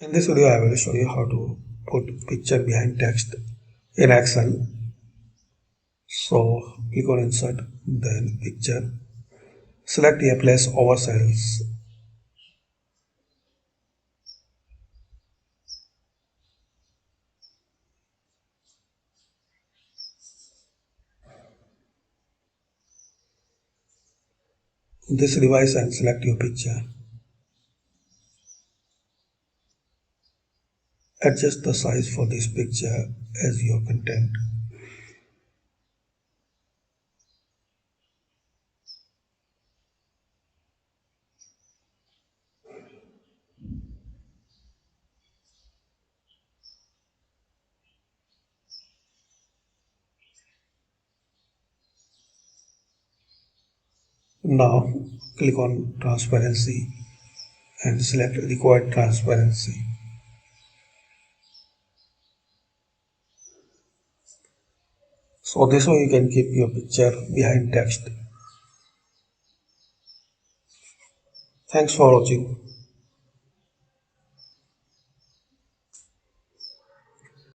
In this video, I will show you how to put picture behind text in Excel. So click on Insert, then Picture. Select a place over cells. This device and select your picture. Adjust the size for this picture as your content. Now click on Transparency and select Required Transparency. So this way you can keep your picture behind text. Thanks for watching.